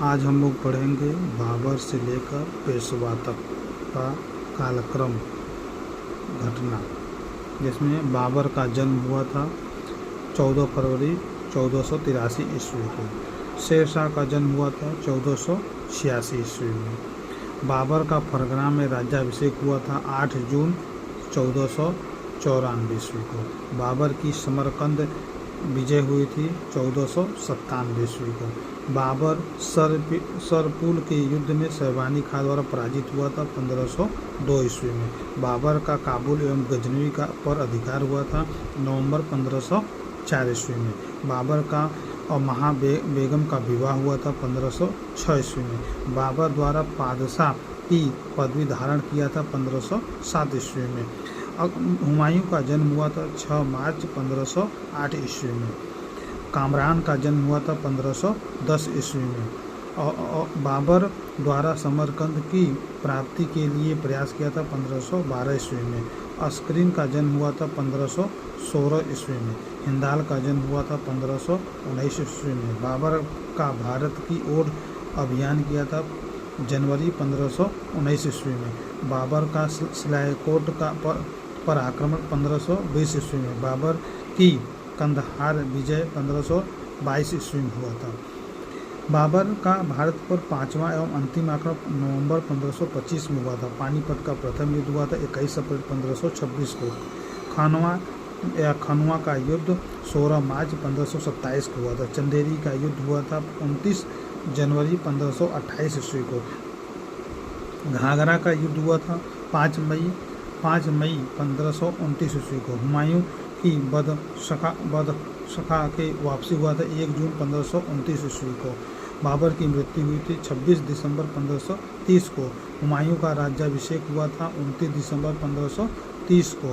आज हम लोग पढ़ेंगे बाबर से लेकर पेशवा तक का कालक्रम घटना, जिसमें बाबर का जन्म हुआ था 14 फरवरी 1483 ईस्वी को। शेर शाह का जन्म हुआ था 1486 ईस्वी में। बाबर का फरगना में राज्याभिषेक हुआ था 8 जून 1494 ईस्वी को। बाबर की समरकंद विजय हुई थी 1497 ईस्वी को। बाबर सरपुल के युद्ध में शहबानी खां द्वारा पराजित हुआ था 1502 ईस्वी में। बाबर का काबुल एवं गजनवी पर अधिकार हुआ था नवंबर 1504 ईस्वी में। बाबर का और बेगम का विवाह हुआ था 1506 ईस्वी में। बाबर द्वारा पादशाह की पदवी धारण किया था 1507 ईस्वी में। हुमायूं का जन्म हुआ था 6 मार्च 1508 ईस्वी में। कामरान का जन्म हुआ था 1510 ईस्वी में। और बाबर द्वारा समरकंद की प्राप्ति के लिए प्रयास किया था 1512 ईस्वी में। अस्करीन का जन्म हुआ था 1516 ईस्वी में। हिंदाल का जन्म हुआ था 1519 ईस्वी में। बाबर का भारत की ओर अभियान किया था जनवरी 1519 ईस्वी में। बाबर का सिलायकोट पर आक्रमण 1520 ईस्वी में। बाबर की कंदहार विजय 1522 ईस्वी में हुआ था। बाबर का भारत पर 5वां एवं अंतिम आक्रमण नवंबर 1525 में हुआ था। पानीपत का प्रथम युद्ध हुआ था 21 अप्रैल 1526 को। खनवा का युद्ध 16 मार्च 1527 को हुआ था। चंदेरी का युद्ध हुआ था 29 जनवरी 1528 ईस्वी को। घाघरा का युद्ध हुआ था 5 मई 1529 ईस्वी को। हुमायूं की बदशखा के वापसी हुआ था 1 जून 1529 ईस्वी को। बाबर की मृत्यु हुई थी 26 दिसंबर 1530 को। हुमायूं का राज्याभिषेक हुआ था 29 दिसंबर 1530 को।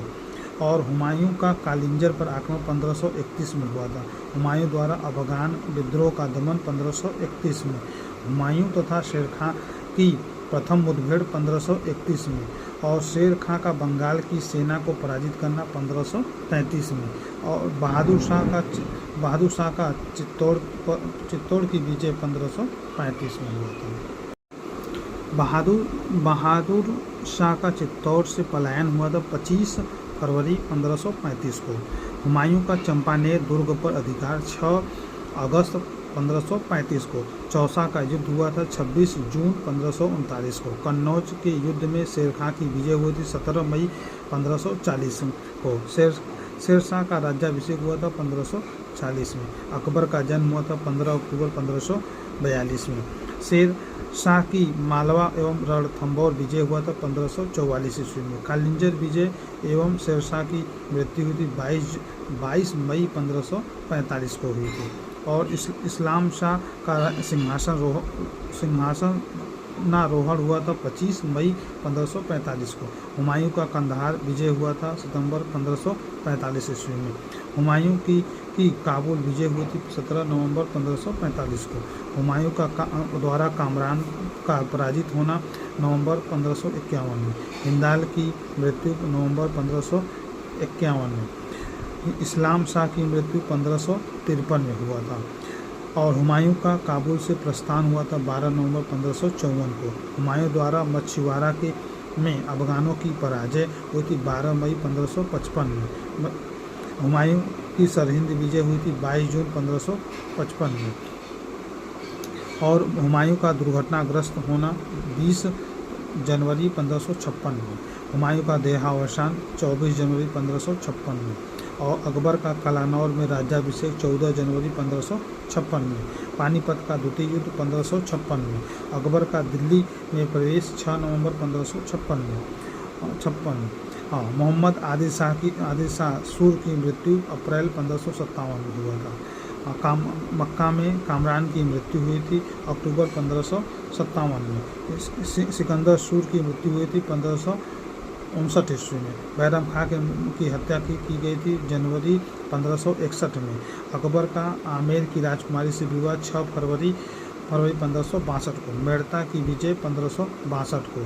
और हुमायूं का कालिंजर पर आक्रमण 1531 में हुआ था। हुमायूं द्वारा अफगान विद्रोह का दमन 1531 में। हुमायूं तथा शेर खां की प्रथम मुठभेड़ 1531 में। और शेर खां का बंगाल की सेना को पराजित करना 1533 में। और बहादुर शाह का चित्तौड़ की विजय 1535 में हुआ था। बहादुर शाह का चित्तौड़ से पलायन हुआ था 25 फरवरी 1535 को। हुमायूं का चंपानेर दुर्ग पर अधिकार 6 अगस्त 1535 को। चौसा का युद्ध हुआ था 26 जून 1539 को। कन्नौज के युद्ध में शेर खां की विजय हुई थी 17 मई 1540 को। शेर शाह का राज्याभिषेक हुआ था 1540 में। अकबर का जन्म हुआ था 15 अक्टूबर 1542 में। शेर शाह की मालवा एवं रणथंभौर विजय हुआ था 1544 ईस्वी में। कालिंजर विजय एवं शेर शाह की मृत्यु हुई थी 22 मई 1545 को हुई थी। और इस्लाम शाह का सिंहासनारोहण हुआ था 25 मई 1545 को। हुमायूं का कंदहार विजय हुआ था सितंबर 1545 ईस्वी में। हुमायूं की काबुल विजय हुई थी 17 नवंबर 1545 को। हुमायूं का द्वारा कामरान का पराजित होना नवंबर 1551 में। हिंदाल की मृत्यु नवंबर 1551 में। इस्लाम शाह की मृत्यु 1553 में हुआ था। और हुमायूं का काबुल से प्रस्थान हुआ था 12 नवंबर 1554 को। हुमायूं द्वारा मछुआरा में अफगानों की पराजय हुई थी 12 मई 1555 में। हुमायूं की सरहिंद विजय हुई थी 22 जून 1555 में। और हुमायूं का दुर्घटनाग्रस्त होना 20 जनवरी 1556 में। हुमायूं का देहावसान 24 जनवरी 1556 में। और अकबर का कलानौर में राज्याभिषेक 14 जनवरी 1556 में। पानीपत का द्वितीय युद्ध 1556 में। अकबर का दिल्ली में प्रवेश 6 नवंबर 1556 में। मोहम्मद आदिल शाह सूर की मृत्यु अप्रैल 1557 में हुआ था। मक्का में कामरान की मृत्यु हुई थी अक्टूबर 1557 में। सिकंदर सूर की मृत्यु हुई थी 1559 ईस्वी में। बैरम खां की हत्या की गई थी जनवरी 1561 में। अकबर का आमेर की राजकुमारी से विवाह 6 फरवरी 1562 को। मेड़ता की विजय 1562 को।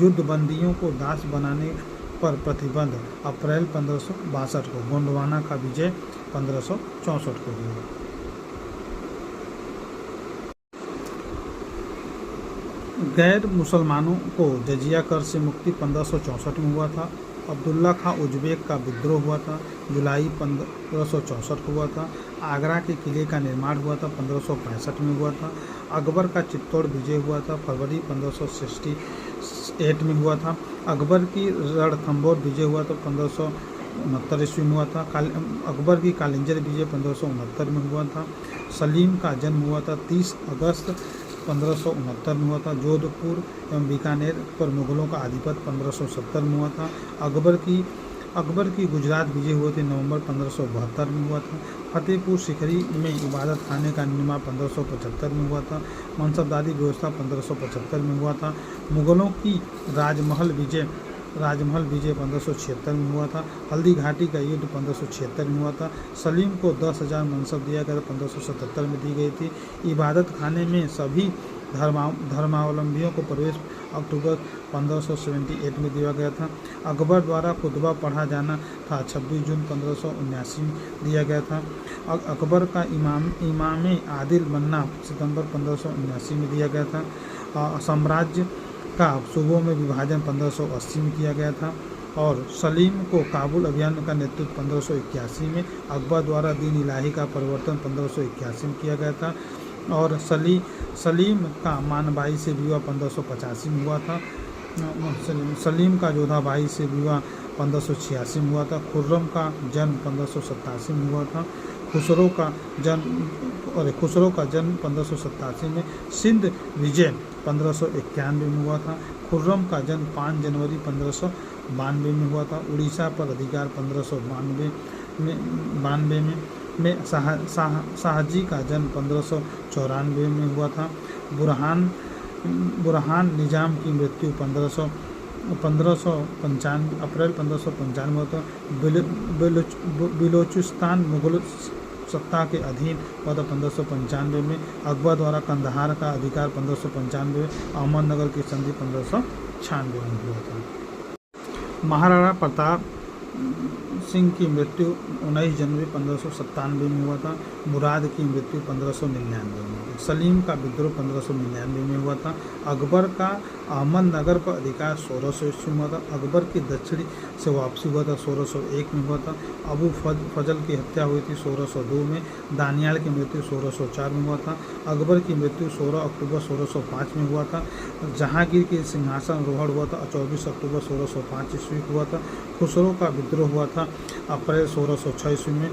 युद्ध बंदियों को दास बनाने पर प्रतिबंध अप्रैल 1562 को। गोंडवाना का विजय 1564 को हुआ। गैर मुसलमानों को जजिया कर से मुक्ति 1564 में हुआ था। अब्दुल्ला खां उज़्बेक का विद्रोह हुआ था, जुलाई 1564 को हुआ था। आगरा के किले का निर्माण हुआ था, 1565 में हुआ था। अकबर का चित्तौड़ विजय हुआ था, फरवरी 1568 में हुआ था। अकबर की रणथंभौर विजय हुआ था, 1569 ईस्वी में हुआ था। अकबर की कालिंजर विजय 1569 में हुआ था। सलीम का जन्म हुआ था 30 अगस्त 1569 में हुआ था। जोधपुर एवं बीकानेर पर मुगलों का आधिपत्य 1570 में हुआ था। अकबर की गुजरात विजय हुए थे, नवंबर 1572 में हुआ था। फतेहपुर सीकरी में इबादत खाने का निर्माण 1575 में हुआ था। मनसबदारी व्यवस्था 1575 में हुआ था। मुगलों की राजमहल विजय 1576 में हुआ था। हल्दी घाटी का युद्ध 1576 में हुआ था। सलीम को 10,000 मनसब दिया गया था, 1577 में दी गई थी। इबादत खाने में सभी धर्मावलंबियों को प्रवेश अक्टूबर 1578 में दिया गया था। अकबर द्वारा खुतबा पढ़ा जाना था, 26 जून 1579 में दिया गया था। अकबर का इमाम आदिल बनना सितंबर 1579 में दिया गया था। साम्राज्य का सूबों में विभाजन 1580 में किया गया था। और सलीम को काबुल अभियान का नेतृत्व 1581 में, अकबर द्वारा दीन इलाही का परिवर्तन 1581 में किया गया था। और सलीम का मानबाई से विवाह 1585 में हुआ था। सलीम का जोधाबाई से विवाह 1586 में हुआ था। खुर्रम का जन्म 1587 में हुआ था। खुसरो का जन्म 1587 में। सिंध विजय 1591 में हुआ था। खुर्रम का जन्म 5 जनवरी 1592 में हुआ था। उड़ीसा पर अधिकार 1592 में शाहजी का जन्म 1594 में हुआ था। बुरहान निजाम की मृत्यु 1595 अप्रैल 1595 में हुआ था। बिलोचिस्तान मुगल सत्ता के अधीन हुआ था 1595 में। अकबर द्वारा कंधार का अधिकार 1595, अहमदनगर की संधि 1596 में हुआ था। महाराणा प्रताप सिंह की मृत्यु 19 जनवरी 1597 में हुआ था। मुराद की मृत्यु 1599 में हुई। सलीम का विद्रोह 1599 में हुआ था। अकबर का अहमदनगर पर अधिकार 1600 ईस्वी में हुआ था। अकबर की दक्षिणी से वापसी हुआ था 1601 में हुआ था। अबू फजल की हत्या हुई थी 1602 में। दानियाल की मृत्यु 1604 में हुआ था। अकबर की मृत्यु 16 अक्टूबर 1605 में हुआ था। जहांगीर के सिंहासन रोहड़ हुआ था 24 अक्टूबर 1605 ईस्वी को हुआ था। खुसरो का विद्रोह हुआ था अप्रैल 1606 ईस्वी में।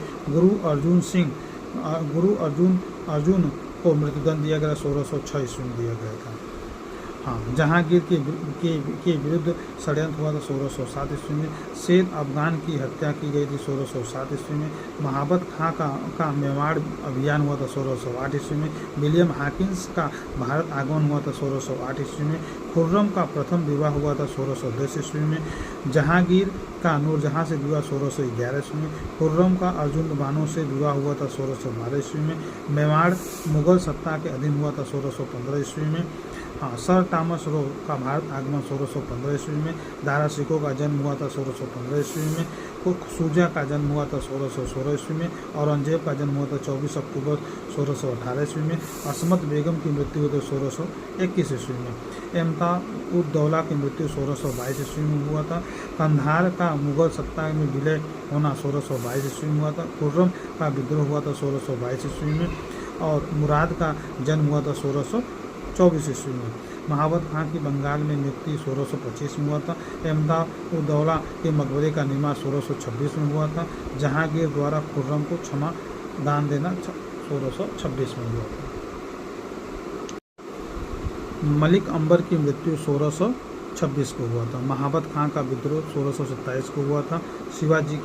अर्जुन को मृत्युदंड दिया गया 1606 ईस्वी में दिया गया था। जहांगीर के विरुद्ध षड्यंत्र हुआ था 1607 ईस्वी में। शेर अफगान की हत्या की गई थी 1607 ईस्वी में। महाबत खां का मेवाड़ अभियान हुआ था 1608 ईस्वी में। विलियम हाकिंस का भारत आगमन हुआ था 1608 ईस्वी में। खुर्रम का प्रथम विवाह हुआ था 1610 ईस्वी में। जहांगीर का नूरजहां से विवाह 1611 ईस्वी में। खुर्रम का अर्जुन बानो से विवाह हुआ था 1612 ईस्वी में। मेवाड़ मुगल सत्ता के अधीन हुआ था 1615 ईस्वी में। सर टॉमस रो का भारत आगमन 1615 ईस्वी में। दारा सिकोह का जन्म हुआ था 1615 ईस्वी में। सूजा का जन्म हुआ था 1616 ईस्वी में। औरंगजेब का जन्म हुआ था 24 अक्टूबर 1618 ईस्वी में। असमत बेगम की मृत्यु हुई थी 1621 ईस्वी में। इम्ताद-उद-दौला की मृत्यु 1622 ईस्वी में हुआ था। कंधार का मुगल सत्ता में विलय होना 1622 ईस्वी में हुआ था। खुर्रम का विद्रोह हुआ था 1622 ईस्वी में। और मुराद का जन्म हुआ था 1624 ईस्वी में। महाबत खां की बंगाल में नियुक्ति 1625 में हुआ था। इम्ताद-उद-दौला के मकबरे का निर्माण 1626 में हुआ था। जहांगीर द्वारा खुर्रम को क्षमा दान देना 1626 में हुआ था। मलिक अंबर की मृत्यु 1626 को हुआ था। महाबत खां का विद्रोह 1627 को हुआ था। शिवाजी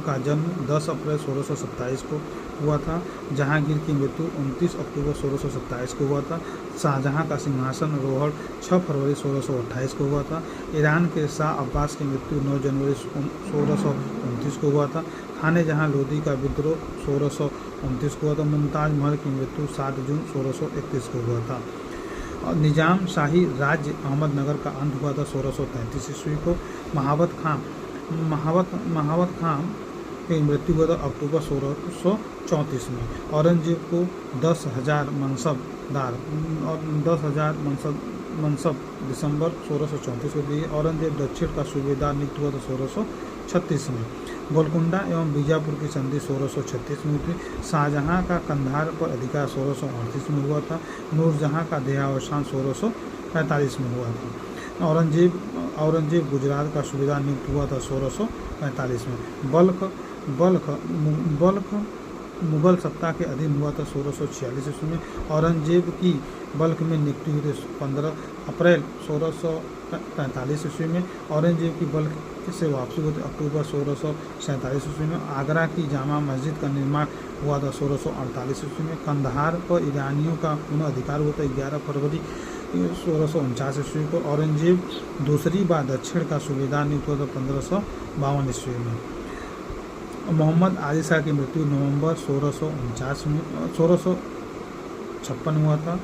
का जन्म 10 अप्रैल 1627 को हुआ था। जहांगीर की मृत्यु 29 अक्टूबर 1627 को हुआ था। शाहजहां का सिंहासन रोहड़ 6 फरवरी 1628 को हुआ था। ईरान के शाह अब्बास की मृत्यु 9 जनवरी 1629 को हुआ था। खाने जहां लोदी का विद्रोह 1629 को हुआ था। मुमताज महल की मृत्यु 7 जून 1631 को हुआ था। निजाम शाही राज्य अहमदनगर का अंत हुआ था 1633 ईस्वी को। महाबत खां की मृत्यु हुआ था अक्टूबर 1634 में। औरंगजेब को 10,000 मनसबदार और 10,000 मनसब दिसंबर 1634 को दी। औरंगजेब दक्षिण का सूबेदार नियुक्त हुआ था 1636 में। गोलकुंडा एवं बीजापुर की संधि 1636 में हुई। शाहजहां का कंधार पर अधिकार 1638 में हुआ था। नूरजहां का देहावसान 1645 में हुआ था। औरंगजेब गुजरात का सूबेदार नियुक्त हुआ था 1645 में। बल्ख मुगल सत्ता के अधीन हुआ था 1646 ईस्वी में। औरंगजेब की बल्ख में नियुक्ति हुई थी 15 अप्रैल 1645 ईस्वी में। औरंगजेब की बल्ख से वापसी हुई थी अक्टूबर 1647 ईस्वी में। आगरा की जामा मस्जिद का निर्माण हुआ था 1648 ईस्वी में। कंधार पर ईरानियों का पुनः अधिकार हुआ था 11 फरवरी 1649 ईस्वी को। औरंगजेब दूसरी बार दक्षिण का सूबेदार नियुक्त हुआ था 1552 ईस्वी में। मोहम्मद आदिल शाह की मृत्यु नवंबर 1656 में हुआ था।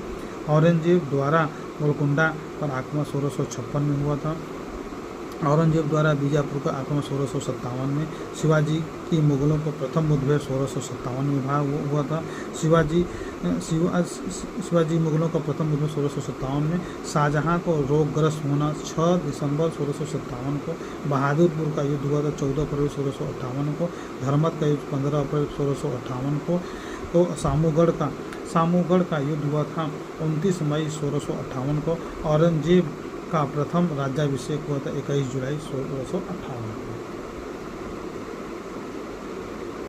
औरंगजेब द्वारा गोलकुंडा पर आक्रमण 1656 में हुआ था। औरंगजेब द्वारा बीजापुर का आक्रमण 1657 में। शिवाजी की मुगलों को प्रथम मुठभेड़ 1657 में हुआ था। शिवाजी मुगलों का प्रथम मुठभेड़ 1657 में। शाहजहां को रोगग्रस्त होना 6 दिसंबर 1657 को। बहादुरपुर का युद्ध हुआ था 14 फरवरी 1658 को। धर्मत का युद्ध 15 अप्रैल 1658 को। तो सामूगढ़ का युद्ध हुआ था 29 मई 1658 को। औरंगजेब का प्रथम राज्याभिषेक हुआ था 21 जुलाई 1658।